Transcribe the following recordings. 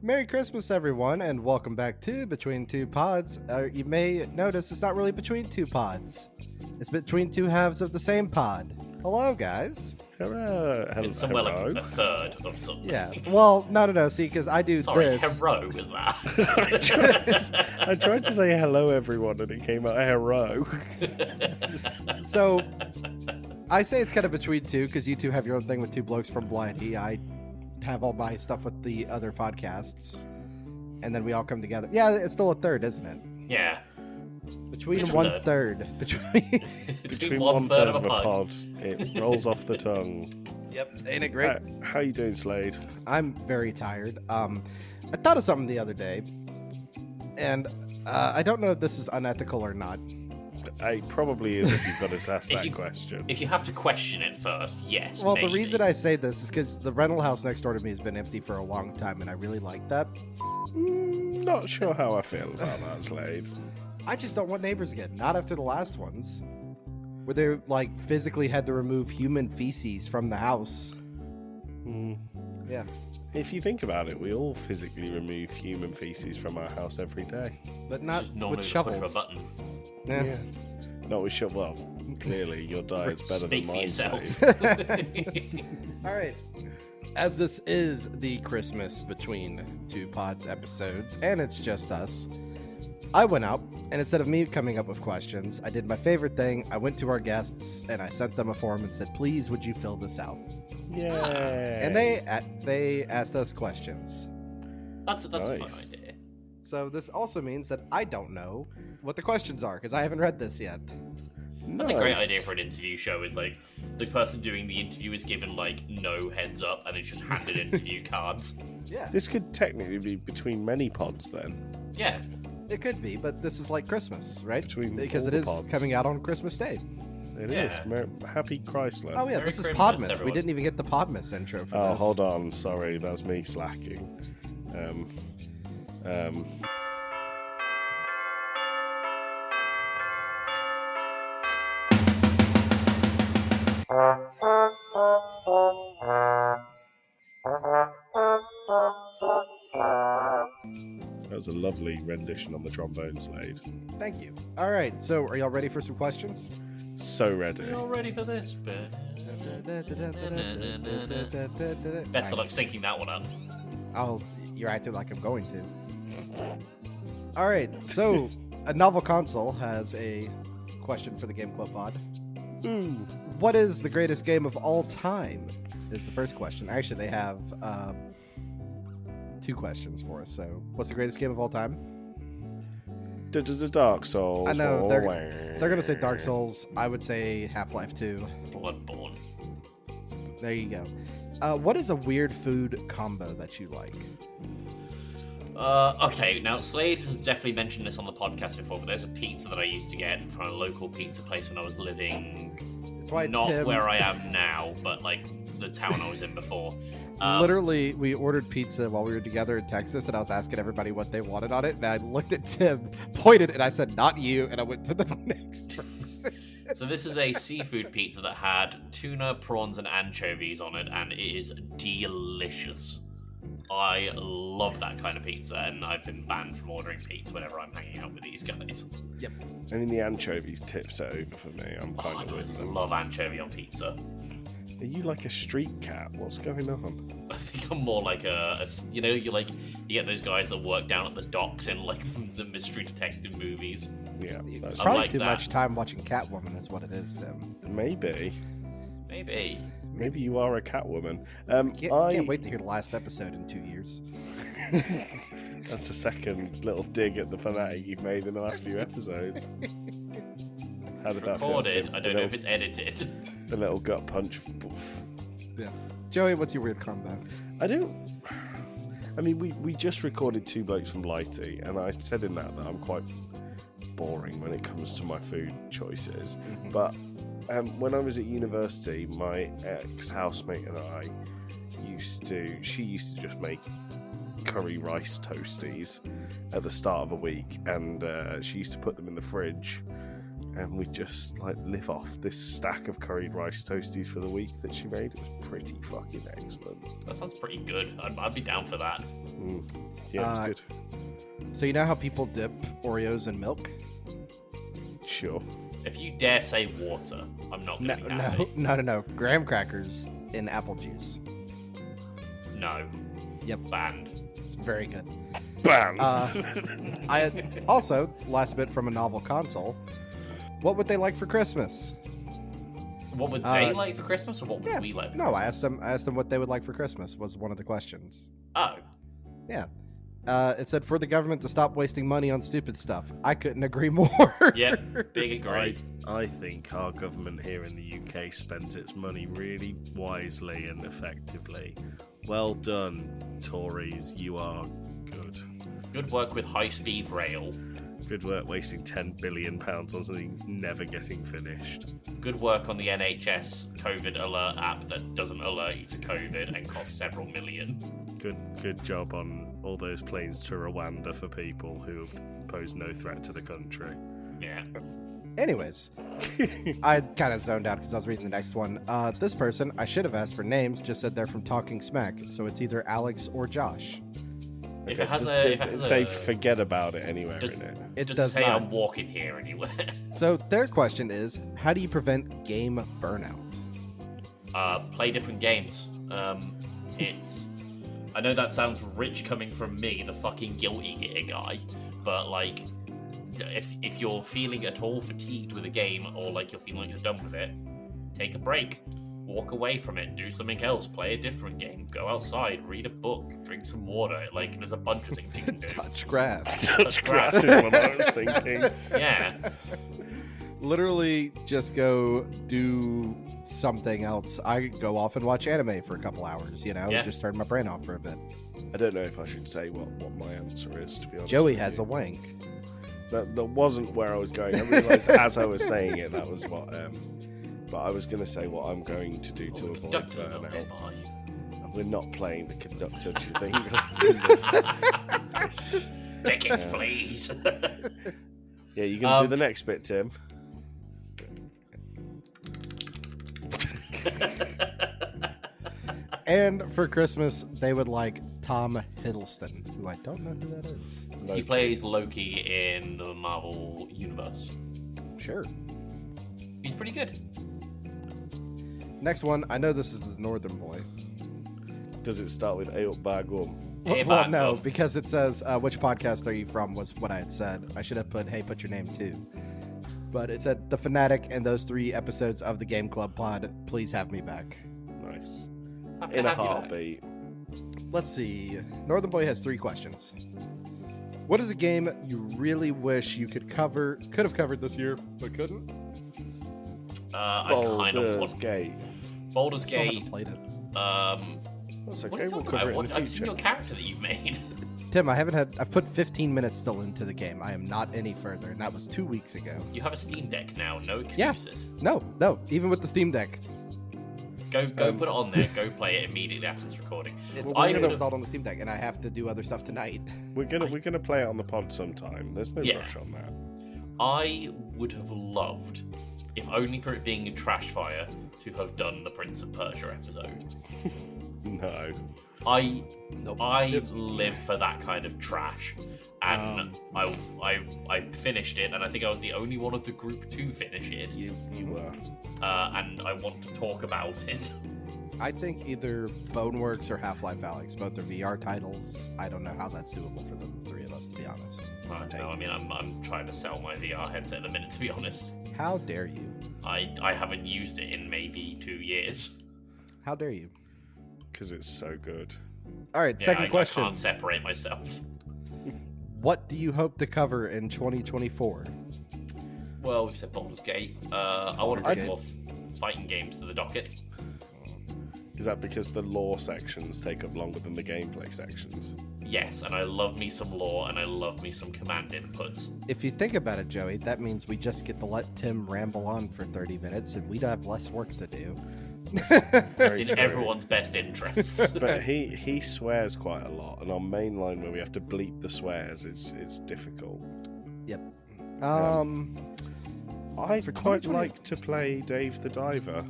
Merry Christmas, everyone, and welcome back to Between Two Pods. You may notice it's not really between two pods. It's between two halves of the same pod. Hello, guys. Hello. It's somewhere like a third of something. Yeah. Well, no. See, because I do Sorry, this. hero is that? I tried to say hello, everyone, and it came out hero. So, I say it's kind of between two because you two have your own thing with Two Blokes from Blighty. I have all my stuff with the other podcasts, and then we all come together. Yeah, it's still a third, isn't it? Yeah. Between Which one third? third. Between one third of a pod. It rolls off the tongue. Yep. Ain't it great? How you doing, Slade? I'm very tired. I thought of something the other day, and I don't know if this is unethical or not. It probably is if you've got to ask that question. If you have to question it first, yes. Well, maybe. the reason I say this is because the rental house next door to me has been empty for a long time, and I really like that. Not sure how I feel about that, Slade. I just don't want neighbors again. Not after the last ones, where they like physically had to remove human feces from the house. Yeah. If you think about it, we all physically remove human feces from our house every day. But not normally with the push of a shovels. button. Yeah. Not with shovels. Well, clearly your diet's better Speak than for mine, yourself. Slade. All right. As this is the Christmas Between Two Pods episodes, and it's just us, I went out, and instead of me coming up with questions, I did my favorite thing. I went to our guests, and I sent them a form and said, please, would you fill this out? Yay. And they asked us questions. That's a fun Nice. idea. So this also means that I don't know what the questions are, because I haven't read this yet. That's a great idea for an interview show. Is like the person doing the interview is given like no heads up, and it's just handed interview cards. Yeah, This could technically be between many pods then. Yeah. it could be, but this is like Christmas, right? Between Because all it the is pods. coming out on Christmas Day. It Yeah. is. Happy Chrysler. Oh yeah, Merry this is Christmas, Podmas. We everyone. didn't even get the Podmas intro for Oh, this. hold on. Sorry, that's me slacking. That was a lovely rendition on the trombone, Slade. Thank you. All right, so are y'all ready for some questions? So ready. You're ready for this bit. Best of luck syncing that one up. Oh, you're acting like I'm going to. All right, so a novel console has a question for the Game Club Pod. What is the greatest game of all time? Is the first question. Actually, they have two questions for us. So, what's the greatest game of all time? Dark Souls. I know they're gonna say Dark Souls. I would say Half-Life 2. Bloodborne. There you go. What is a weird food combo that you like? Okay, now Slade has definitely mentioned this on the podcast before, but there's a pizza that I used to get from a local pizza place when I was living It's why not Tim, where I am now, but like the town I was in before. Literally, we ordered pizza while we were together in Texas, and I was asking everybody what they wanted on it, and I looked at Tim, pointed, and I said, "Not you," and I went to the next person. So this is a seafood pizza that had tuna, prawns, and anchovies on it, and it is delicious. I love that kind of pizza, and I've been banned from ordering pizza whenever I'm hanging out with these guys. Yep. I mean, the anchovies tips it over for me. I'm kind of with I them. love anchovy on pizza. Are you like a street cat? What's going on? I think I'm more like you know, you get those guys that work down at the docks in like the mystery detective movies. Yeah, that's I'm Probably like too that. much time watching Catwoman is what it is, Tim. maybe. Maybe. You are a Catwoman. Can't wait to hear the last episode in 2 years. That's the second little dig at the fanatic you've made in the last few episodes. How did that feel? Recorded. Tim? I don't know if it's edited. The little gut punch. Poof. Yeah. Joey, what's your weird combo? I mean, we just recorded Two Blokes from Blighty, and I said in that I'm quite boring when it comes to my food choices. But when I was at university, my ex-housemate and I she used to just make curry rice toasties at the start of a week, and she used to put them in the fridge, and we just like live off this stack of curried rice toasties for the week that she made. It was pretty fucking excellent. That sounds pretty good. I'd be down for that. Yeah, it's good. So you know how people dip Oreos in milk? Sure. If you dare say water, I'm not going to be happy. No. Graham crackers in apple juice. No. Yep. Banned. It's very good. Bam! I also, last bit from a novel console, what would they like for Christmas? What would they like for Christmas, or what would we like for No, Christmas? I asked them what they would like for Christmas was one of the questions. Oh. Yeah. It said for the government to stop wasting money on stupid stuff. I couldn't agree more. Yep, big agree. I think our government here in the UK spends its money really wisely and effectively. Well done, Tories. You are good. Good work with high-speed rail. Good work wasting £10 billion on something that's never getting finished. Good work on the NHS COVID alert app that doesn't alert you to COVID and costs several million. Good job on all those planes to Rwanda for people who pose no threat to the country. Yeah. Anyways, I kind of zoned out because I was reading the next one. This person, I should have asked for names, just said they're from Talking Smack, so it's either Alex or Josh. If it has say forget about it anywhere does, in it. It does does say not. I'm walking here anywhere. So their question is, how do you prevent game burnout? Play different games. I know that sounds rich coming from me, the fucking Guilty Gear guy, but like, if you're feeling at all fatigued with a game, or like you're feeling like you're done with it, take a break. Walk away from it, do something else, play a different game, go outside, read a book, drink some water. Like, there's a bunch of things you can do. Touch grass. Touch grass is what I was thinking. Yeah. Literally just go do something else. I go off and watch anime for a couple hours, just turn my brain off for a bit. I don't know if I should say what my answer is, to be honest. Joey with has you. a wank. That wasn't where I was going. I realised as I was saying it, that was what... but I was going to say what I'm going to do to avoid burnout. We're not playing the conductor thing. Tickets, please. Yeah, you going to do the next bit, Tim? And for Christmas, they would like Tom Hiddleston, who I don't know who that is. He plays Loki in the Marvel Universe. Sure. He's pretty good. Next one, I know this is the Northern Boy. Does it start with Aotbagum? Well, no, because it says, which podcast are you from was what I had said. I should have put, hey, put your name too. But it said, The Fanatic and those 3 episodes of the Game Club pod, please have me back. Nice. Happy In to a have you back. heartbeat. Let's see. Northern Boy has 3 questions. What is a game you really wish you could have covered this year, but couldn't? I kind of Baldur's want Gate. Baldur's Still Gate. haven't played it. That's What okay, are you we'll talking cover about? it in the I've seen future. your character that you've made. Tim, I've put 15 minutes still into the game. I am not any further, and that was 2 weeks ago. You have a Steam Deck now, no excuses. No, even with the Steam Deck. Go put it on there, go play it immediately after this recording. It's I already would've- installed on the Steam Deck, and I have to do other stuff tonight. We're gonna play it on the pod sometime. There's no Yeah. rush on that. I would have loved, if only for it being a trash fire, to have done the Prince of Persia episode. No. I Nope. live for that kind of trash, and I finished it, and I think I was the only one of the group to finish it. You were. And I want to talk about it. I think either Boneworks or Half-Life Alyx, both are VR titles. I don't know how that's doable for the 3 of us, to be honest. No, I mean I'm trying to sell my VR headset at the minute, to be honest. How dare you? I haven't used it in maybe 2 years. How dare you? Because it's so good. All right, Yeah, second I question. can't separate myself. What do you hope to cover in 2024? Well, we've said Baldur's Gate. I want to Baldur's bring more fighting games to the docket. Is that because the lore sections take up longer than the gameplay sections? Yes, and I love me some lore, and I love me some command inputs. If you think about it, Joey, that means we just get to let Tim ramble on for 30 minutes, and we'd have less work to do. It's Very in true. everyone's best interests. But he swears quite a lot, and on mainline where we have to bleep the swears, it's difficult. Yep. I'd For quite 2020 like to play Dave the Diver.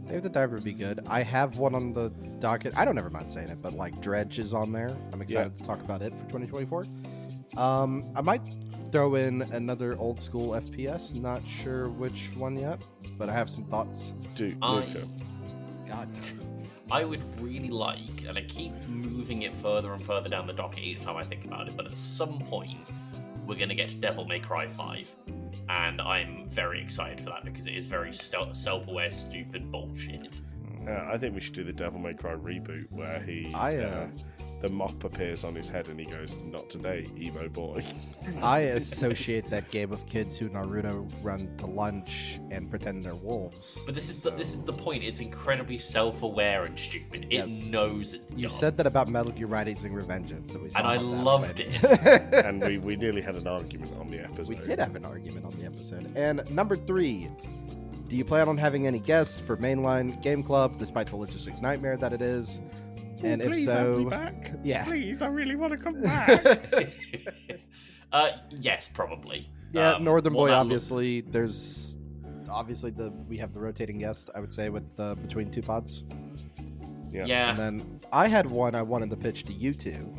Maybe the diver would be good. I have one on the docket. I don't ever mind saying it, but like Dredge is on there. I'm excited to talk about it for 2024. I might throw in another old school FPS. Not sure which one yet, but I have some thoughts. Luca. God. I would really like, and I keep moving it further and further down the docket each time I think about it, but at some point, we're going to get to Devil May Cry 5. And I'm very excited for that because it is very self-aware, stupid bullshit. I think we should do the Devil May Cry reboot where the mop appears on his head and he goes, "Not today, emo boy." I associate that game of kids who Naruto run to lunch and pretend they're wolves. But this is the point. It's incredibly self-aware and stupid. It knows it's You dumb. said that about Metal Gear Rising: Revengeance, And I loved it. And we nearly had an argument on the episode. We did have an argument on the episode. And number 3, do you plan on having any guests for Mainline Game Club, despite the logistic nightmare that it is? And if Please so, have me back. yeah. Please, I really want to come back. Yes, probably. Yeah, Northern what Boy. that Obviously, there's we have the rotating guest. I would say with the between two pods. Yeah. And then I had one I wanted to pitch to you two.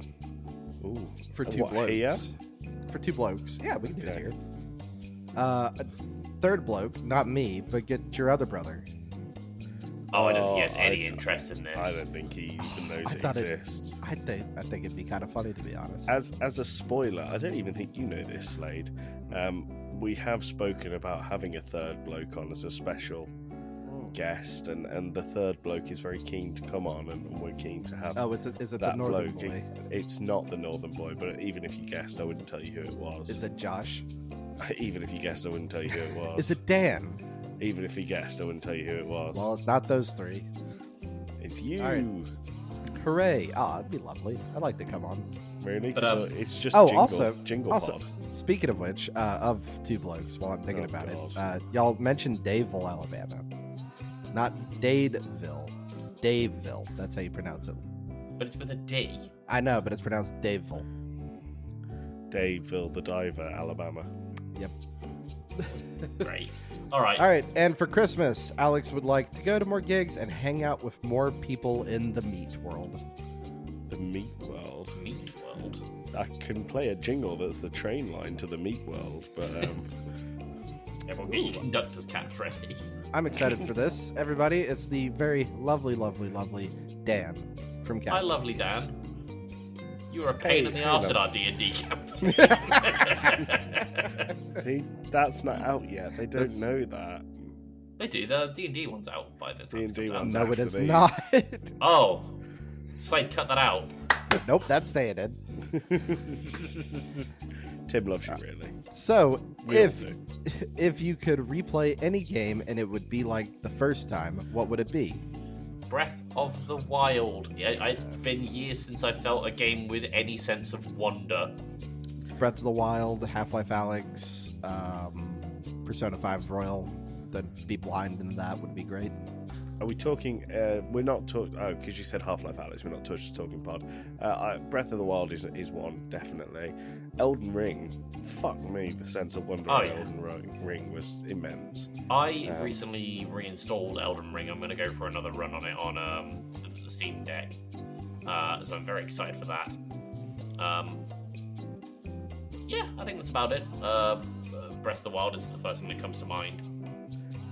Ooh. For two What, blokes. here? For two blokes. Yeah, we can do it Okay. here. A third bloke, not me, but get your other brother. Oh, I don't think he has Oh, any interest in this. I don't think he even knows I it thought exists. I think it'd be kind of funny, to be honest. As a spoiler, I don't even think you know this, Slade. We have spoken about having a third bloke on as a special guest, and the third bloke is very keen to come on, and we're keen to have. Oh, is it the that Northern bloke. Boy? It's not the Northern Boy, but even if you guessed, I wouldn't tell you who it was. Is it Josh? Even if you guessed, I wouldn't tell you who it was. Is it Dan? Even if you guessed, I wouldn't tell you who it was. Well, it's not those three. It's you. All right. Hooray! Ah, it'd be lovely. I'd like to come on. Really? But, 'Cause, it's just jingle also, pod. speaking of which, of two blokes, while I'm thinking Oh, about God. it, y'all mentioned Dadeville, Alabama. Not Dadeville. Daveville. That's how you pronounce it. But it's with a D. I know, but it's pronounced Daveville. Daveville the Diver, Alabama. Yep. Great. All right. All right, and for Christmas, Alex would like to go to more gigs and hang out with more people in the meat world. The Meat World. Meat World. I can play a jingle that's the train line to the Meat World, but Everyone get your conductor's caps ready. I'm excited for this, everybody. It's the very lovely, lovely, lovely Dan from Castle. Hi, lovely Dan. You were a pain in the arse love. at our D&D campaign. that's not out yet. They don't That's- know that. They do. The D&D one's out by the time. D&D it's one's out. No, it after is these. not. Oh. Slade, cut that out. Nope, that's staying in. Tim loves you, really. So, We all do. if you could replay any game and it would be like the first time, what would it be? Breath of the Wild. Yeah, it's been years since I felt a game with any sense of wonder. Breath of the Wild, Half-Life Alyx, Persona 5 Royal. To be blind in that would be great. Are we talking? We're not talking. Oh, because you said Half-Life Alyx. We're not talking pod. Breath of the Wild is one definitely. Elden Ring. Fuck me, the sense of wonder of yeah. Elden Ring was immense. I recently reinstalled Elden Ring. I'm going to go for another run on it on the Steam Deck. So I'm very excited for that. Yeah, I think that's about it. Breath of the Wild is the first thing that comes to mind.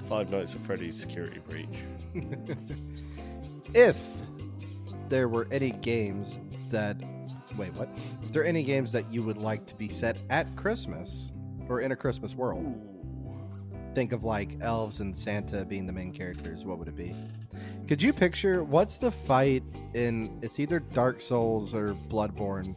Five Nights at Freddy's Security Breach. If there were any games that... Wait, what? If there are any games that you would like to be set at Christmas or in a Christmas world, think of like elves and Santa being the main characters, what would it be? Could you picture what's the fight in... It's either Dark Souls or Bloodborne,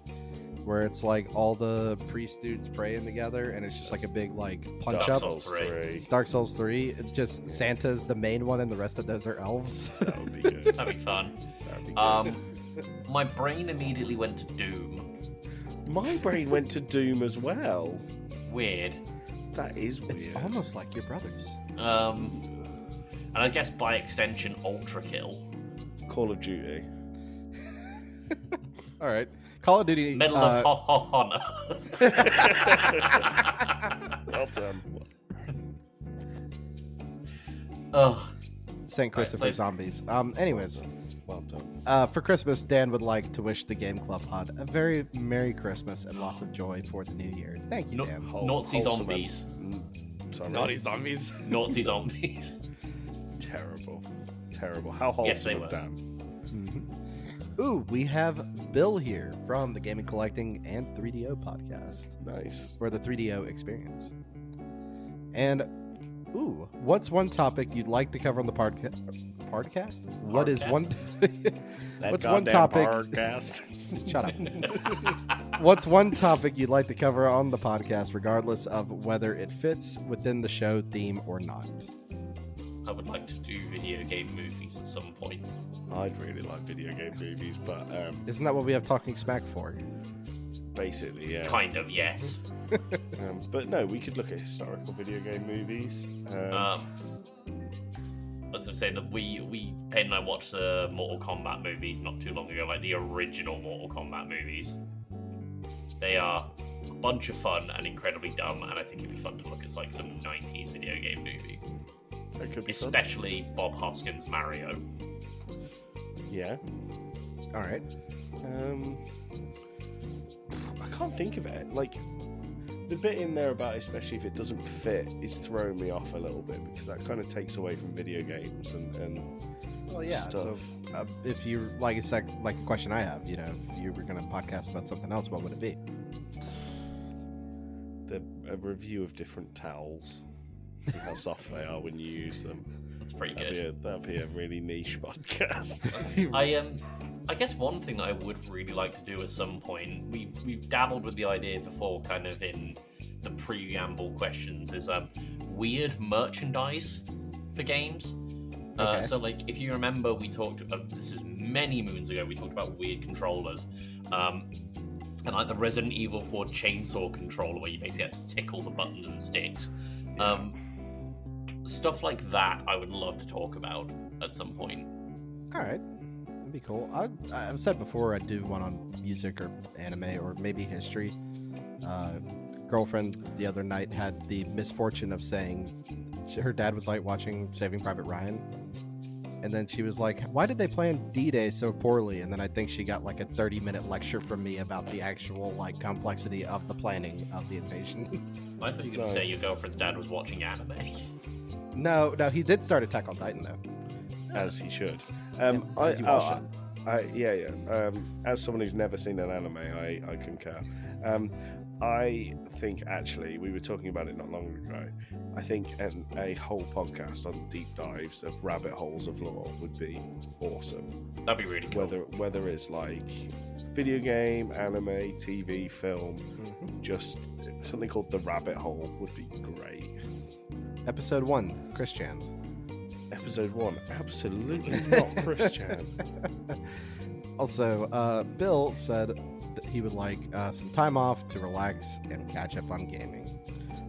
where it's like all the priest dudes praying together and it's just like a big like punch Dark up. Souls 3. Dark Souls 3, just Santa's the main one and the rest of those are elves. That would be good. That'd be fun. That'd be good. My brain immediately went to Doom. My brain went to Doom as well. Weird. That is weird. It's almost like your brothers. And I guess by extension, Ultra Kill. Call of Duty. All right. Call of Duty. Medal of Honor. Well done. Ugh. St. Christopher Right, so- Zombies. Anyways, Well done. for Christmas, Dan would like to wish the Game Club Pod a very Merry Christmas and lots of joy for the new year. Thank you, No- Dan. Nazi Wholesome zombies. Sorry. Naughty zombies. Nazi zombies. Terrible. Terrible. How wholesome Yes, they of were. Dan. Ooh, we have Bill here from the Gaming Collecting and 3DO podcast, Nice. or the 3DO experience. And, ooh, what's one topic you'd like to cover on the podcast? What is one... That What's one goddamn topic... podcast. Shut up. What's one topic you'd like to cover on the podcast, regardless of whether it fits within the show theme or not? I would like to do video game movies at some point. I'd really like video game movies, but Isn't that what we have Talking Smack for? basically, yeah. Kind of, yes. But no, we could look at historical video game movies. I was going to say that we Payne and I watched the Mortal Kombat movies not too long ago, like the original Mortal Kombat movies. They are a bunch of fun and incredibly dumb, and I think it'd be fun to look at like some 90s video game movies. That could be fun. Especially Bob Hoskins' Mario. Yeah. All right. I can't think of it. Like, the bit in there about, especially if it doesn't fit, is throwing me off a little bit, because that kind of takes away from video games and Well, yeah. stuff. So, if you like, it's like the question I have. You know, if you were going to podcast about something else, what would it be? A review of different towels and how soft they are when you use them. That's pretty good. That'd be a really niche podcast. I guess one thing that I would really like to do at some point, we've dabbled with the idea before, kind of in the preamble questions, is weird merchandise for games. Okay. So, like, if you remember, we talked. This is many moons ago. We talked about weird controllers, and like the Resident Evil 4 chainsaw controller, where you basically had to tickle the buttons and sticks. Stuff like that, I would love to talk about at some point. All right. That'd be cool. I've said before I'd do one on music or anime or maybe history. Girlfriend the other night had the misfortune of saying her dad was like watching Saving Private Ryan, and then she was like, why did they plan D-Day so poorly? And then I think she got like a 30-minute lecture from me about the actual like complexity of the planning of the invasion. I thought you were going to say your girlfriend's dad was watching anime. No, he did start Attack on Titan though. As he should. As you all should. As someone who's never seen an anime, I concur. I think, actually, we were talking about it not long ago. I think a whole podcast on deep dives of rabbit holes of lore would be awesome. That'd be really cool. Whether it's like video game, anime, TV, film, just something called the rabbit hole would be great. Episode 1, Christian. Episode 1, absolutely not Christian. Also, Bill said that he would like some time off to relax and catch up on gaming.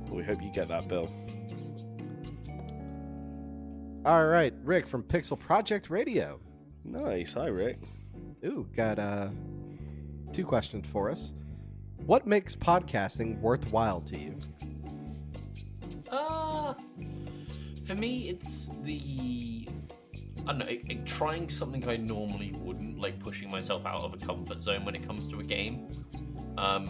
We hope you get that, Bill. All right, Rick from Pixel Project Radio. Nice. Hi, Rick. Ooh, got 2 questions for us. What makes podcasting worthwhile to you? For me, it's I don't know, trying something I normally wouldn't, like pushing myself out of a comfort zone when it comes to a game. I'll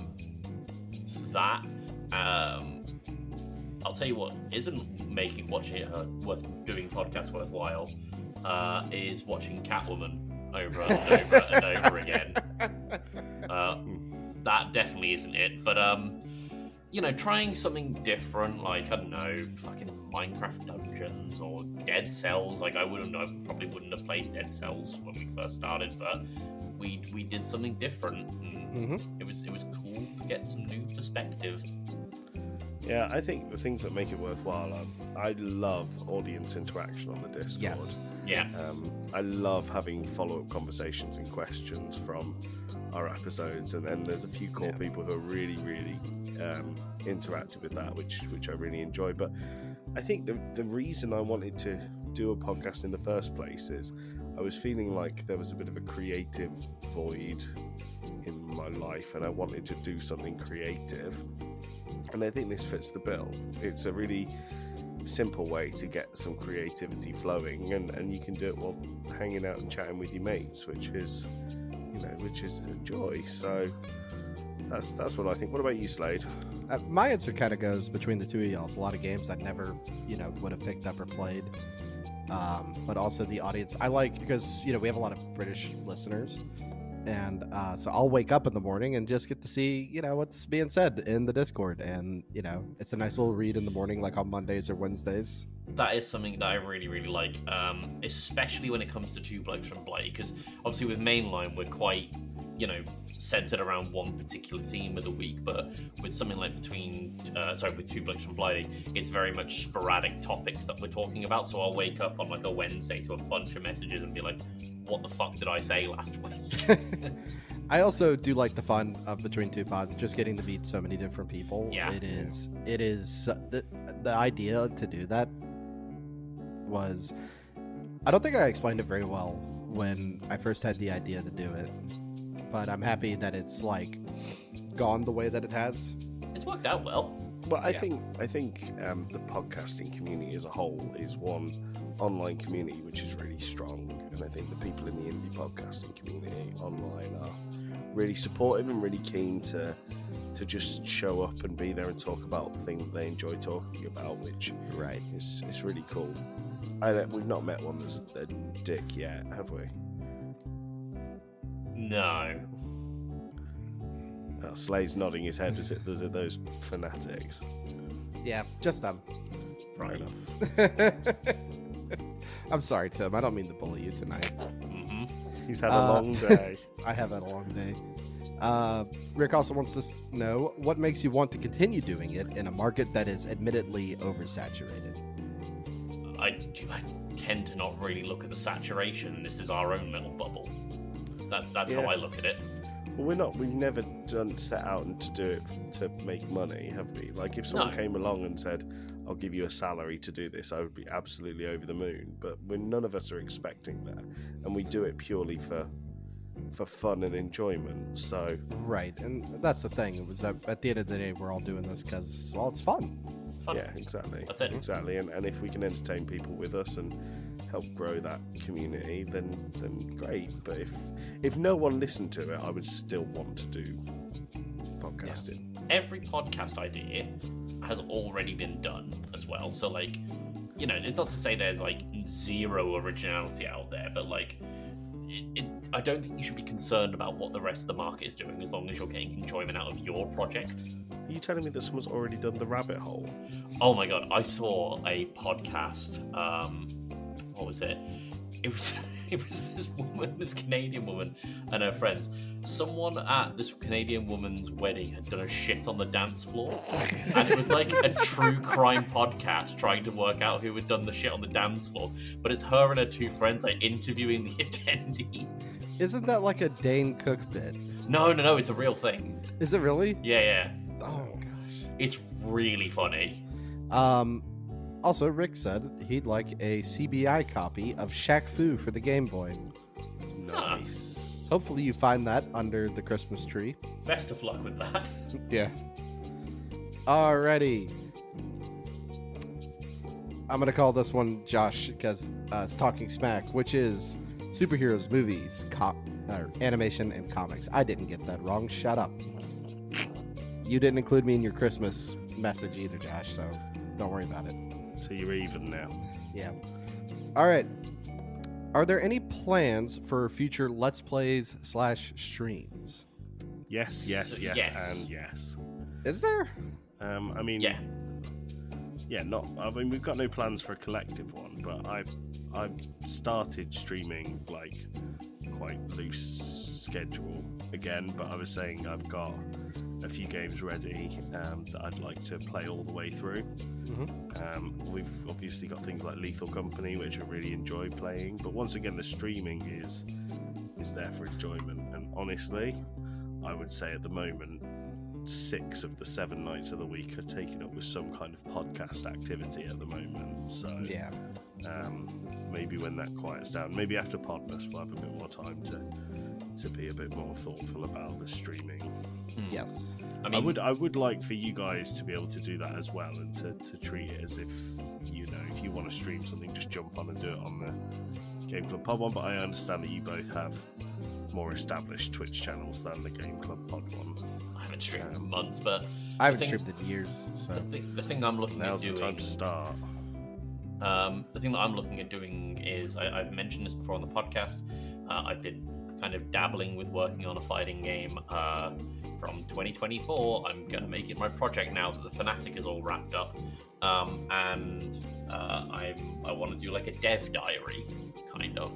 tell you what isn't making watching it doing podcasts worthwhile is watching Catwoman over and over again. That definitely isn't it, but trying something different, like, I don't know, fucking Minecraft Dungeons or Dead Cells. Like, I probably wouldn't have played Dead Cells when we first started, but we did something different. And it was cool to get some new perspective. Yeah, I think the things that make it worthwhile are, I love audience interaction on the Discord. Yes. I love having follow-up conversations and questions from our episodes, and then there's a few core people who are really, really interactive with that, which I really enjoy. But I think the reason I wanted to do a podcast in the first place is I was feeling like there was a bit of a creative void in my life, and I wanted to do something creative. And I think this fits the bill. It's a really simple way to get some creativity flowing, and you can do it while hanging out and chatting with your mates, which is a joy. So that's what I think. What about you, Slade? My answer kind of goes between the two of y'all. It's a lot of games I never, would have picked up or played. But also the audience. I like, because, we have a lot of British listeners. And so I'll wake up in the morning and just get to see, what's being said in the Discord. And, it's a nice little read in the morning, like on Mondays or Wednesdays. That is something that I really, really like, especially when it comes to Two Blokes from Blighty, because obviously with Mainline, we're quite, centered around one particular theme of the week, but with something like with Two Blokes from Blighty, it's very much sporadic topics that we're talking about. So I'll wake up on like a Wednesday to a bunch of messages and be like, what the fuck did I say last week? I also do like the fun of Between Two Pods, just getting to meet so many different people. Yeah. It is the idea to do that was, I don't think I explained it very well when I first had the idea to do it, but I'm happy that it's like gone the way that it has. It's worked out well. Well, I think the podcasting community as a whole is one online community which is really strong, and I think the people in the indie podcasting community online are really supportive and really keen to just show up and be there and talk about things that they enjoy talking about, which is really cool. We've not met one that's a dick yet, have we? No. Oh, Slade's nodding his head. Is it those fanatics? Yeah, just them. Fair enough. I'm sorry, Tim. I don't mean to bully you tonight. Mm-hmm. He's had a long day. I have had a long day. Rick also wants to know, what makes you want to continue doing it in a market that is admittedly oversaturated? I tend to not really look at the saturation. This is our own little bubble. That's how I look at it. Well, we've never set out and to do it to make money, have we? Like, if someone came along and said, I'll give you a salary to do this, I would be absolutely over the moon. But none of us are expecting that, and we do it purely for fun and enjoyment. So right, and that's the thing. It was that at the end of the day, we're all doing this because, well, it's fun. It's fun. Yeah, exactly. That's it. Exactly, and if we can entertain people with us and help grow that community, then great. But if no one listened to it, I would still want to do podcasting. Yeah. Every podcast idea has already been done as well. So like, it's not to say there's like zero originality out there, but like, I don't think you should be concerned about what the rest of the market is doing as long as you're getting enjoyment out of your project. Are you telling me that someone's already done the rabbit hole? Oh my god, I saw a podcast. What was it? It was this Canadian woman and her friends. Someone at this Canadian woman's wedding had done a shit on the dance floor, and it was like a true crime podcast trying to work out who had done the shit on the dance floor. But it's her and her two friends like interviewing the attendees. Isn't that like a Dane Cook bit? No, it's a real thing. Is it really? Yeah. Oh gosh, it's really funny. Also, Rick said he'd like a CBI copy of Shaq Fu for the Game Boy. Nice. Hopefully you find that under the Christmas tree. Best of luck with that. Yeah. Alrighty. I'm going to call this one Josh because it's Talking Smack, which is superheroes, movies, animation, and comics. I didn't get that wrong. Shut up. You didn't include me in your Christmas message either, Josh, so don't worry about it. So you're even now. Yeah. All right. Are there any plans for future Let's Plays / streams? Yes, Yes. and yes. Is there? I mean, Yeah. Not. I mean, we've got no plans for a collective one, but I've started streaming like quite loose schedule again. But I was saying I've got a few games ready that I'd like to play all the way through. Mm-hmm. We've obviously got things like Lethal Company, which I really enjoy playing. But once again, the streaming is there for enjoyment. And honestly, I would say at the moment, 6 of the 7 nights of the week are taken up with some kind of podcast activity at the moment. So yeah. Maybe when that quiets down, maybe after Podmas, we'll have a bit more time to to be a bit more thoughtful about the streaming. Yes. I mean, I would like for you guys to be able to do that as well, and to treat it as if, you know, if you want to stream something, just jump on and do it on the Game Club Pod one. But I understand that you both have more established Twitch channels than the Game Club Pod one. I haven't streamed in months, but I haven't streamed in years, so the thing I'm looking Now's at doing. the time to start. The thing that I'm looking at doing is, I've mentioned this before on the podcast. I've been kind of dabbling with working on a fighting game from 2024. I'm going to make it my project now that the Fanatic is all wrapped up. And I want to do like a dev diary, kind of.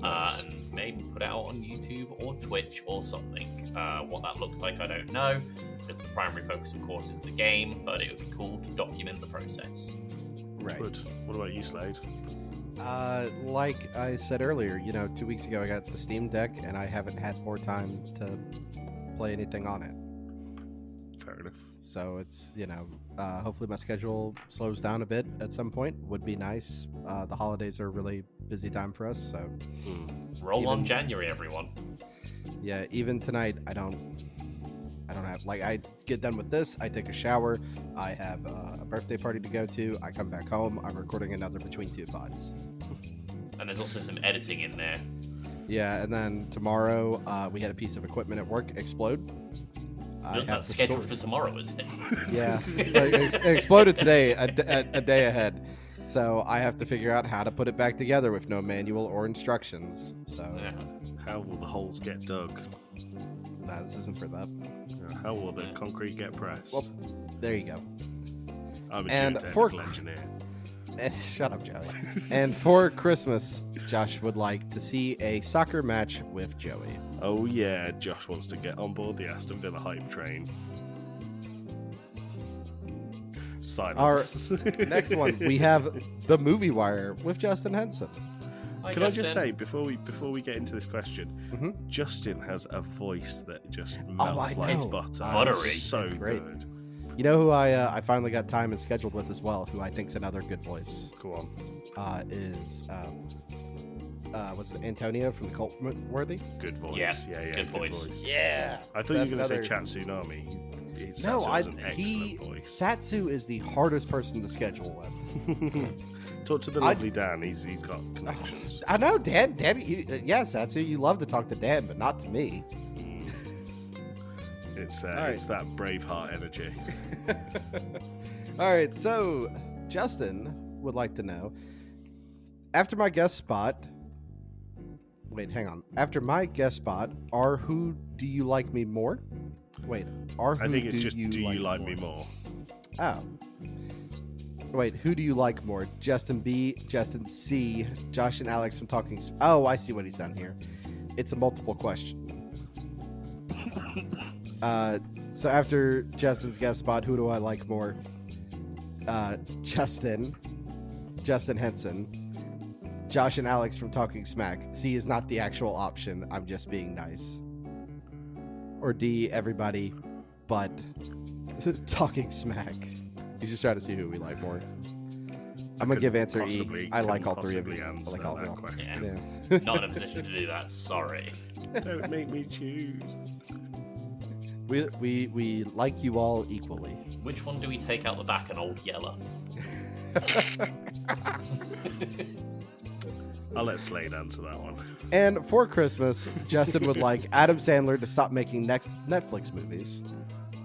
And maybe put it out on YouTube or Twitch or something. What that looks like, I don't know, because the primary focus, of course, is the game, but it would be cool to document the process. right. Good. What about you, Slade? Like I said earlier, you know, 2 weeks ago I got the Steam Deck, and I haven't had more time to play anything on it. Fair enough. So it's, you know, hopefully my schedule slows down a bit at some point. Would be nice. The holidays are a really busy time for us, so Roll on Even- January, everyone. yeah. Even tonight, I don't have, like, I get done with this, I take a shower, I have a birthday party to go to, I come back home, I'm recording another Between Two Pods. And there's also some editing in there. Yeah, and then tomorrow we had a piece of equipment at work explode. That's scheduled for tomorrow, is it? Yeah, it exploded today, a day ahead. So I have to figure out how to put it back together with no manual or instructions. So Yeah. How will the holes get dug? nah, this isn't for that. How will the concrete get pressed? Well, there you go. I'm a and geotechnical engineer. And, shut up, Joey. And for Christmas, Josh would like to see a soccer match with Joey. Oh yeah, Josh wants to get on board the Aston Villa hype train. Silence. Next one, we have The Movie Wire with Justin Henson. Hi, Can I just Justin. say before we get into this question, Mhm. Justin has a voice that just I melts like know. butter. Buttery. So It's great. good. You know who I finally got time and scheduled with as well, who I think's another good voice, Go on. is what's it, Antonio from the Cult Worthy? Good voice. Yeah, Yeah. good voice. Yeah. I thought you were going to say Chat Tsunami. No, Satsu has an he excellent voice. Satsu is the hardest person to schedule with. Talk to the lovely Dan. He's got connections. I know, Dan. Yeah, Satsu, you love to talk to Dan, but not to me. It's right. it's that Braveheart energy. All right, so Justin would like to know, after my guest spot. Wait, hang on. After my guest spot, are Who Do You Like Me More? Wait, are Who I think it's Do just You do you Like like me more? Oh. Wait, who do you like more? Justin B, Justin C, Josh and Alex from Talking... Oh, I see what he's done here. It's a multiple question. So after Justin's guest spot, who do I like more? Justin Henson, Josh and Alex from Talking Smack. C is not the actual option. I'm just being nice. Or D, everybody but Talking Smack. He's just trying to see who we like more. I'm gonna give answer E. I like all three of you. I like all of that you. question. Yeah. Yeah. Not in a position to do that. Sorry. Don't make me choose. We like you all equally. Which one do we take out the back? An old Yeller. I'll let Slade answer that one. And for Christmas, Justin would like Adam Sandler to stop making Netflix movies.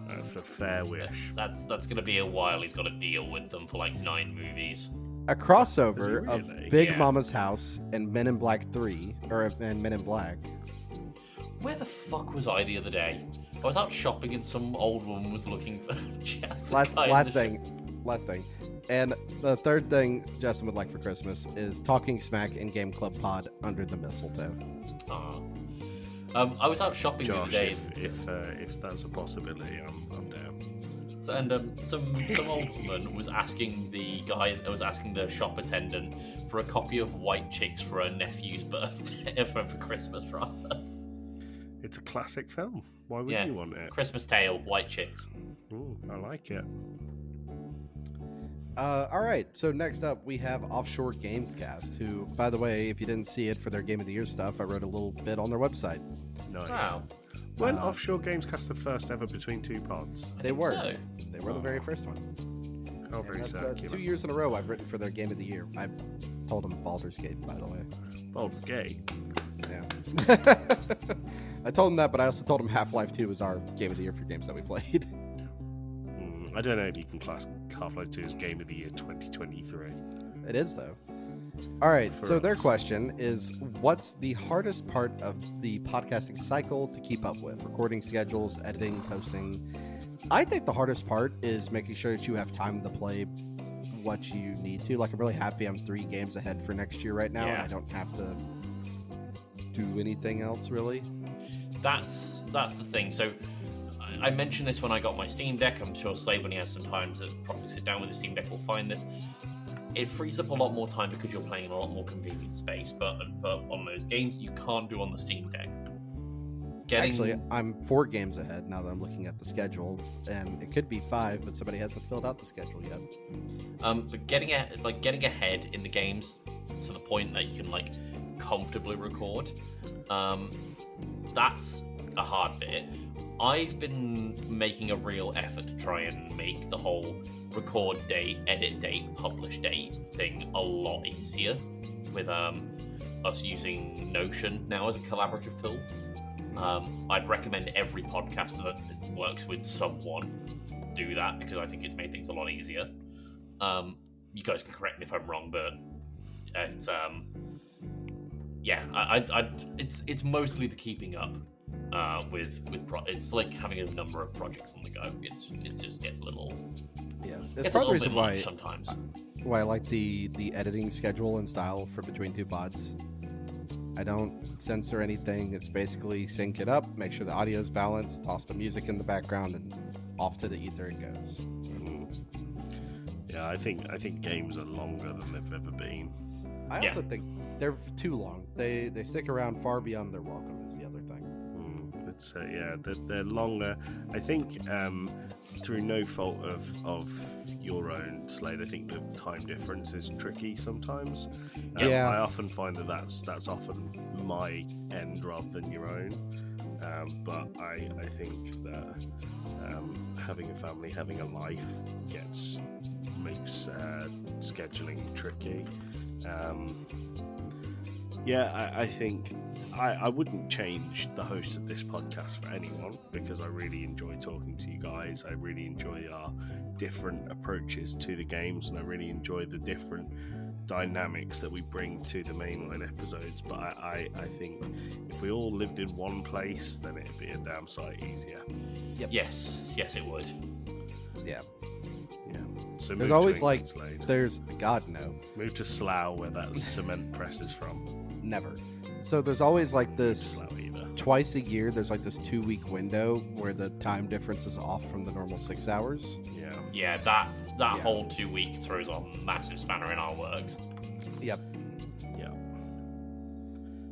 That's a fair wish. That's going to be a while. He's got to deal with them for like 9 movies. A crossover Is he really? of Big Yeah. Mama's House and Men in Black 3, and Men in Black. Where the fuck was I the other day? I was out shopping and some old woman was looking for just the Last guy in last thing. And the third thing Justin would like for Christmas is Talking Smack and Game Club Pod Under the Mistletoe. I was out shopping the other Josh, day. if that's a possibility, I'm down. And some old woman was asking the shop attendant for a copy of White Chicks for her nephew's birthday, for Christmas rather. It's a classic film. Why wouldn't you want it? Christmas Tale, White Chicks. Ooh, I like it. All right. So next up, we have Offshore Gamescast, who, by the way, if you didn't see it for their Game of the Year stuff, I wrote a little bit on their website. Nice. Wow. When Offshore Gamescast the first ever Between Two Pods? They were. So. They were the very first one. Oh, And very that's, circular. 2 years in a row I've written for their Game of the Year. I told them Baldur's Gate, by the way. Baldur's Gate. Yeah. I told them that, but I also told them Half-Life 2 was our Game of the Year for games that we played. I don't know if you can class Half-Life 2 as Game of the Year 2023. It is, though. All right, For so their us. question is, what's the hardest part of the podcasting cycle to keep up with? Recording schedules, editing, posting. I think the hardest part is making sure that you have time to play what you need to. Like, I'm really happy I'm 3 games ahead for next year right now, and Yeah. I don't have to do anything else, really. That's the thing. So I mentioned this when I got my Steam Deck. I'm sure Slade, when he has some time to properly sit down with the Steam Deck, will find this. It frees up a lot more time because you're playing in a lot more convenient space. But on those games, you can't do on the Steam Deck. Actually, I'm 4 games ahead now that I'm looking at the schedule, and it could be 5, but somebody hasn't filled out the schedule yet. But getting ahead in the games to the point that you can like comfortably record, that's a hard bit. I've been making a real effort to try and make the whole record date, edit date, publish date thing a lot easier with us using Notion now as a collaborative tool. I'd recommend every podcaster that works with someone do that because I think it's made things a lot easier. You guys can correct me if I'm wrong, but it's it's mostly the keeping up with it's like having a number of projects on the go. It just gets a little That's it's a part of the little reason bit why much sometimes. I like the editing schedule and style for Between Two Pods. I don't censor anything. It's basically sync it up, make sure the audio is balanced, toss the music in the background, and off to the ether it goes. Yeah, I think games are longer than they've ever been. I also think they're too long. They stick around far beyond their welcome is the other thing. It's they're longer. I think through no fault of your own, Slade. I think the time difference is tricky sometimes. Yeah. I often find that's often my end rather than your own. But I think that having a family, having a life makes scheduling tricky. I think I wouldn't change the host of this podcast for anyone because I really enjoy talking to you guys. I really enjoy our different approaches to the games, and I really enjoy the different dynamics that we bring to the mainline episodes. But I think if we all lived in one place, then it'd be a damn sight easier. Yep. Yes, it would. Yeah. Yeah. So There's move always to England, Slade. there's God no. Move to Slough where that cement press is from. Never. So there's always like this Slough either. twice a year, there's like this 2-week window where the time difference is off from the normal 6 hours. Yeah. Yeah, that whole 2 weeks throws a massive spanner in our works. Yep. Yeah.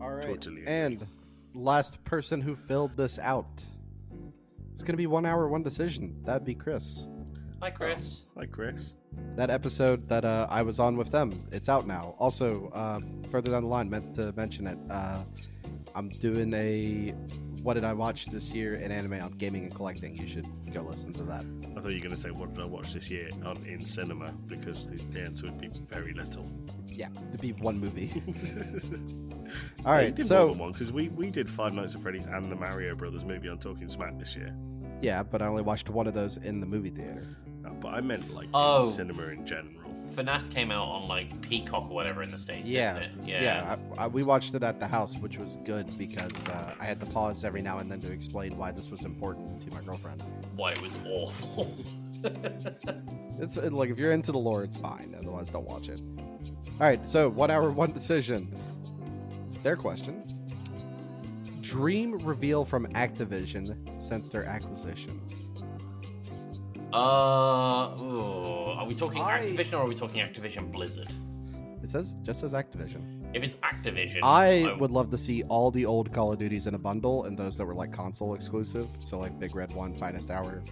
All right. Totally agree. And last person who filled this out. It's going to be 1 hour, 1 decision. That'd be Chris. Hi, Chris. Hi, Chris. That episode that I was on with them, it's out now. Also, further down the line, meant to mention it. I'm doing a what did I watch this year in anime on gaming and collecting. You should go listen to that. I thought you were going to say, what did I watch this year in cinema? Because the answer would be very little. Yeah, it'd be 1 movie. All All right, you did so more than one because we did Five Nights at Freddy's and the Mario Brothers movie on Talking Smack this year. yeah, but I only watched 1 of those in the movie theater. No, but I meant like Oh. in cinema in general. FNAF came out on like Peacock or whatever in the States, Yeah, didn't it? yeah. We watched it at the house, which was good because I had to pause every now and then to explain why this was important to my girlfriend. Why it was awful. It's like if you're into the lore, it's fine. Otherwise, don't watch it. All right, so 1 hour, 1 decision. Their question: dream reveal from Activision since their acquisition. Are we talking Activision or are we talking Activision Blizzard? It just says Activision. If it's Activision, I would love to see all the old Call of Duties in a bundle, and those that were like console exclusive. So like Big Red 1, Finest Hour,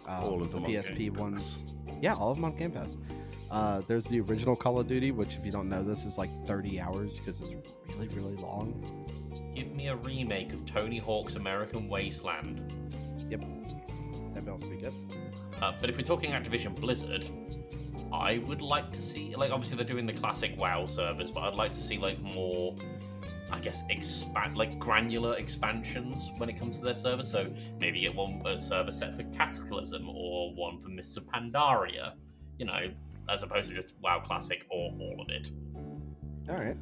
all of them the on PSP Game ones. Yeah, all of them on Game Pass. There's the original Call of Duty, which if you don't know, this is like 30 hours because it's really, really long. Give me a remake of Tony Hawk's American Wasteland. Yep, that must be good. But if we're talking Activision Blizzard, I would like to see, like, obviously they're doing the classic WoW servers, but I'd like to see like more, I guess, granular expansions when it comes to their server. So maybe get a server set for Cataclysm or one for Mists of Pandaria, you know, as opposed to just WoW Classic or all of it. All right.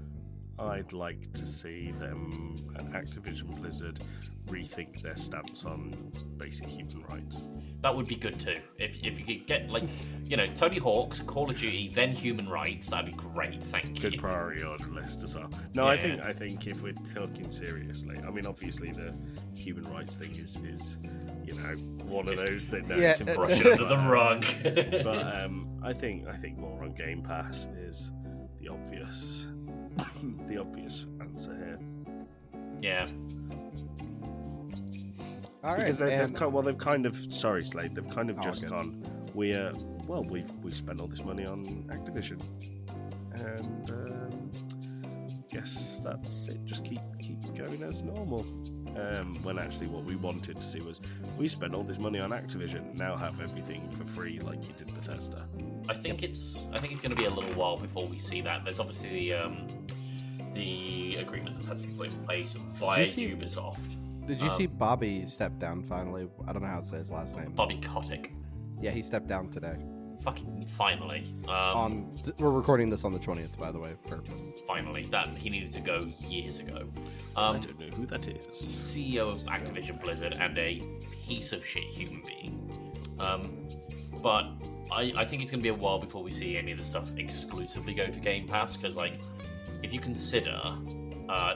I'd like to see them, Activision Blizzard, rethink their stance on basic human rights. That would be good too. If you could get, like, you know, Tony Hawk's, Call of Duty, then human rights, that'd be great. Thank you. Good priority order list as well. No, Yeah. I think if we're talking seriously, I mean, obviously the human rights thing is you know, one of those that Yeah. To brush it under the rug. But I think more on Game Pass is the obvious answer here. Yeah. All right. Because and- they've kind of, sorry Slade, they've kind of Oh, just good. gone, we've spent all this money on Activision, and guess that's it, just keep going as normal. When actually what we wanted to see was, we spent all this money on Activision, now have everything for free like you did Bethesda. I think it's going to be a little while before we see that. There's obviously the agreement that has to be put in place via Did you see- Ubisoft. Did you see Bobby step down finally? I don't know how to say his last name. Bobby Kotick. Yeah, he stepped down today. Fucking finally. We're recording this on the 20th, by the way. Finally. That he needed to go years ago. I don't know who that is. CEO of Activision Blizzard and a piece of shit human being. But I think it's going to be a while before we see any of the stuff exclusively go to Game Pass, because, like, if you consider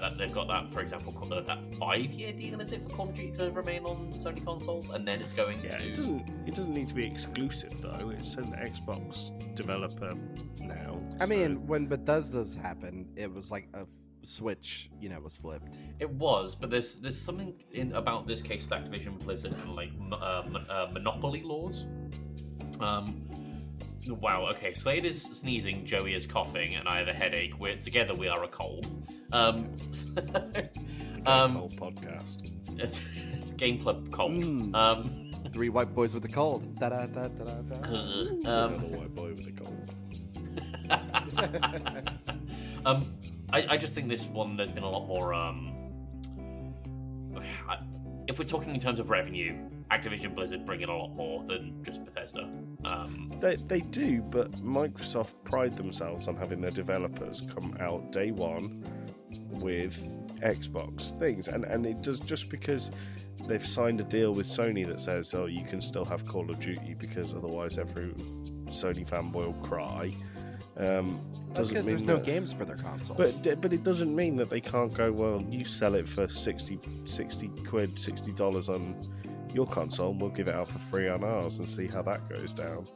that they've got that, for example, that 5-year deal, is it, for Call of Duty to remain on Sony consoles, and then it's going to... It doesn't need to be exclusive though. It's an Xbox developer now. I mean, when Bethesda's happened, it was like a switch, was flipped. It was, but there's something about this case with Activision Blizzard and like monopoly laws. Wow. Okay, Slade is sneezing, Joey is coughing, and I have a headache. Together we are a cold. Cold podcast. Game Club cold. 3 white boys with a cold. Da da da da da. Little white boy with a cold. I just think this one, there's been a lot more. If we're talking in terms of revenue, Activision Blizzard bring in a lot more than just Bethesda. They do, but Microsoft pride themselves on having their developers come out day one with Xbox things, and it does, just because they've signed a deal with Sony that says, oh, you can still have Call of Duty because otherwise every Sony fanboy will cry. That's because there's no games for their console. But it doesn't mean that they can't go, well, you sell it for $60 on your console, and we'll give it out for free on ours and see how that goes down.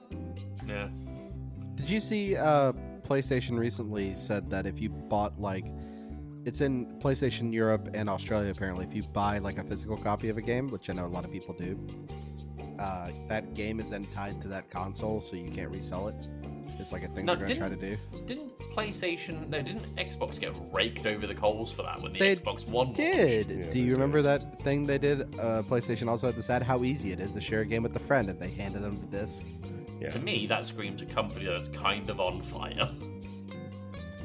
Yeah. Did you see PlayStation recently said that if you bought, like, it's in PlayStation Europe and Australia apparently, if you buy like a physical copy of a game, which I know a lot of people do, that game is then tied to that console, so you can't resell it. It's like a thing they're going to try to do. Didn't Xbox get raked over the coals for that when the They Xbox One did. Yeah, Do they you remember did. that thing they did? PlayStation also had to say how easy it is to share a game with a friend, and they handed them the disc. Yeah. To me, that screams a company that's kind of on fire.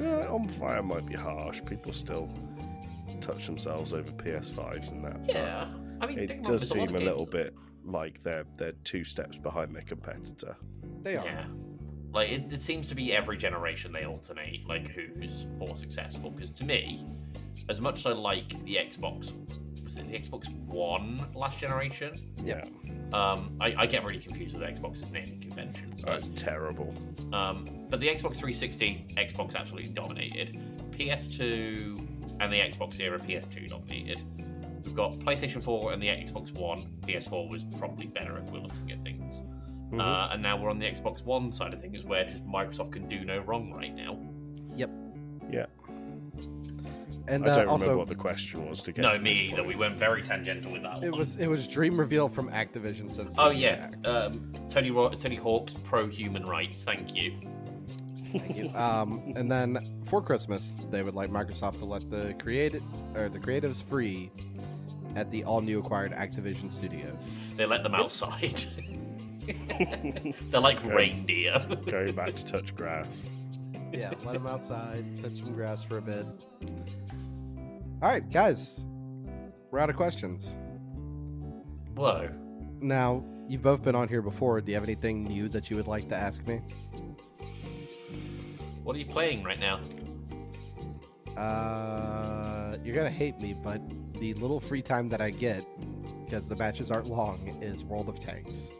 On fire might be harsh. People still touch themselves over PS5s and that. Yeah. I mean, It don't get me wrong, does there's seem lot of a little games bit like they're 2 steps behind their competitor. They are. Yeah. Like, it seems to be every generation they alternate, like, who's more successful. Because to me, as much as I like the Xbox, was it the Xbox One last generation? Yeah. I get really confused with Xbox's naming conventions. But, That's terrible. but the Xbox 360, Xbox absolutely dominated. PS2 and the Xbox era, PS2 dominated. We've got PlayStation 4 and the Xbox One. PS4 was probably better if we're looking at things. Mhm. And now we're on the Xbox One side of things, where just Microsoft can do no wrong right now. Yep. Yeah. And I don't also, remember what the question was to get No, to me this either. point. We went very tangential with that it one. was dream reveal from Activision since. Oh yeah, Tony Hawk's pro-human rights. Thank you. Thank you. And then for Christmas, they would like Microsoft to let the creatives free at the all new acquired Activision Studios. They let them outside. They're like reindeer. Going back to touch grass. Yeah, let them outside, touch some grass for a bit. All right, guys, we're out of questions. Whoa. Now, you've both been on here before. Do you have anything new that you would like to ask me? What are you playing right now? You're gonna hate me, but the little free time that I get, because the matches aren't long, is World of Tanks.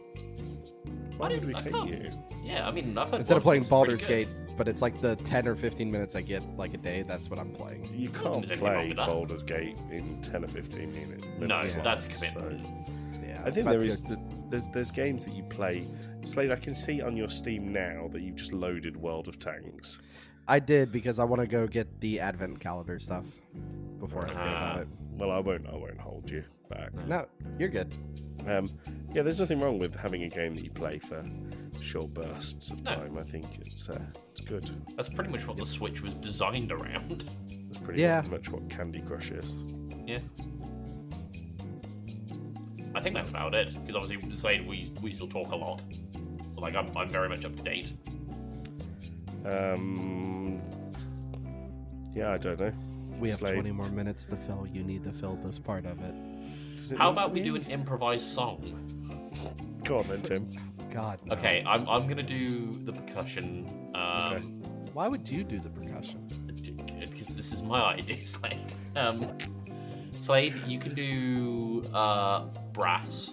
Why would we I hate can't- you? Yeah, I mean, I've heard Instead of playing Wolfen's Baldur's pretty Gate, good. but it's like the 10 or 15 minutes I get like a day, that's what I'm playing. You think can't there's anything wrong play with that. Baldur's Gate in 10 or 15 minutes. No, Yeah. that's a slots, commitment. Yeah, I think but there is there's games that you play. Slade, I can see on your Steam now that you've just loaded World of Tanks. I did because I want to go get the Advent calendar stuff before I forget about it. Well, I won't hold you back. No, you're good. Yeah, there's nothing wrong with having a game that you play for short bursts of No. time. I think it's good. That's pretty much what the Switch was designed around. That's pretty Yeah. much what Candy Crush is. Yeah. I think that's about it, because obviously Slade, we still talk a lot. So like I'm very much up to date. Yeah, I don't know. We have Slade. 20 more minutes to fill. You need to fill this part of it. Does it How need about to we be? do an improvised song? Go on then, Tim. God. No. Okay, I'm gonna do the percussion. Okay. Why would you do the percussion? Because this is my idea, Slade. Slade, you can do brass.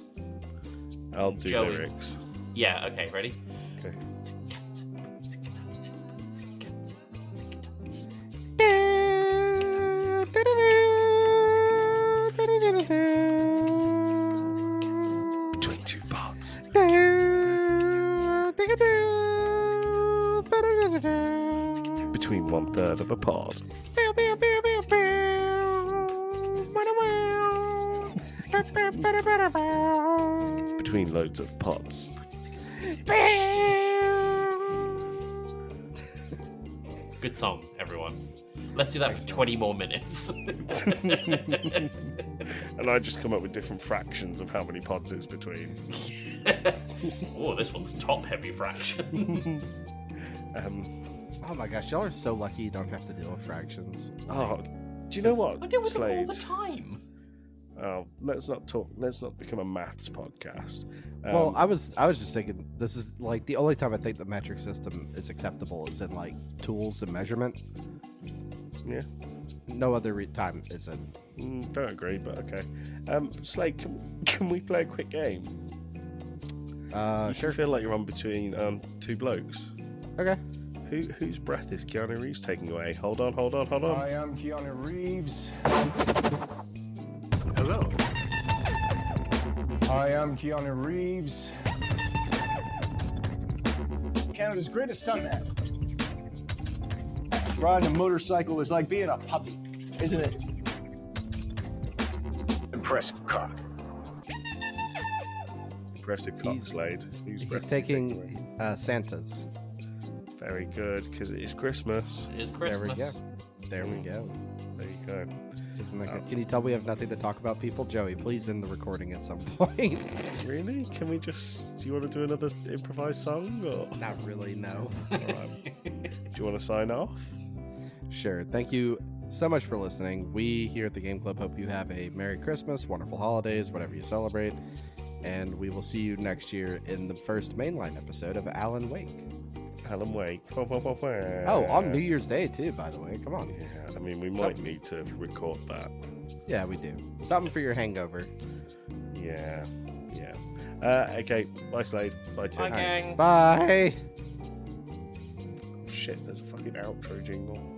I'll do Joey. lyrics. Yeah. Okay. Ready? Okay. Between two parts. Between 1/3 of a pod. Between loads of pods. Good song, everyone. Let's do that for 20 more minutes. And I just come up with different fractions of how many pods it's between. Oh, this one's top heavy fraction. Oh my gosh, y'all are so lucky you don't have to deal with fractions. Oh, do you know what, I deal with them all Slade? the time. Oh, let's not talk. Let's not become a maths podcast. Well, I was just thinking this is like the only time I think the metric system is acceptable is in like tools and measurement. yeah, No other time is it. don't agree, but okay. Slade, can we play a quick game? You Sure. feel like you're on between two blokes. Okay. Whose breath is Keanu Reeves taking away? Hold on. Hi, I'm Keanu Reeves. Hello. Hi, I'm Keanu Reeves. Canada's greatest stuntman. Riding a motorcycle is like being a puppy, isn't it? Impressive cock. Impressive cock, He's- Slade. Whose breath He's is he taking away? taking Santa's. Very good, because it is Christmas. It is There we Christmas. go. There we go. There you go. Isn't that good? Can you tell we have nothing to talk about, people? Joey, please end the recording at some point. Really? Can we just? Do you want to do another improvised song? Or Not really, no. all right. Do you want to sign off? Sure. Thank you so much for listening. We here at the Game Club hope you have a Merry Christmas, wonderful holidays, whatever you celebrate. And we will see you next year in the first mainline episode of Alan Wake. Alan Wake. Oh, on New Year's Day, too, by the way. Come on. Yeah, I mean, we might need to record that. Yeah, we do. Something for your hangover. Yeah. Okay. Bye, Slade. Bye, Tim. Bye, gang. Bye. Shit, there's a fucking outro jingle.